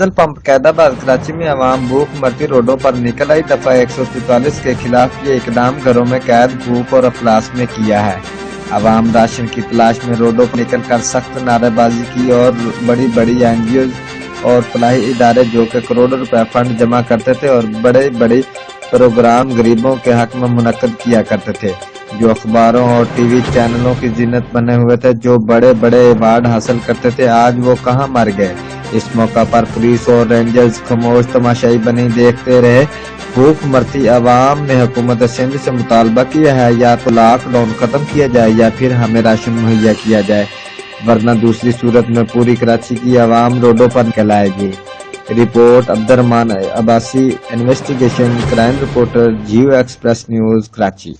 منزل پمپ قائدآباد کراچی میں عوام بھوک مرتی روڈوں پر نکل آئی۔ دفعہ 144 کے خلاف یہ اقدام گھروں میں قید بھوک اور افلاس میں کیا ہے۔ عوام راشن کی تلاش میں روڈوں پر نکل کر سخت نعرے بازی کی اور بڑی بڑی NGOز اور فلاحی ادارے جو کہ کروڑوں روپے فنڈ جمع کرتے تھے اور بڑے بڑے پروگرام غریبوں کے حق میں منعقد کیا کرتے تھے، جو اخباروں اور ٹی وی چینلوں کی زینت بنے ہوئے تھے، جو بڑے بڑے ایوارڈ حاصل کرتے تھے، آج وہ کہاں مر گئے۔ اس موقع پر پولیس اور رینجرز خاموش تماشائی بنی دیکھتے رہے۔ بھوک مرتی عوام نے حکومت اسمبلی سے مطالبہ کیا ہے یا تو لاک ڈاؤن ختم کیا جائے یا پھر ہمیں راشن مہیا کیا جائے، ورنہ دوسری صورت میں پوری کراچی کی عوام روڈوں پر نکل آئے گی۔ Report Abdul Rahman Abbasi, investigation crime reporter, Geo express news, Karachi.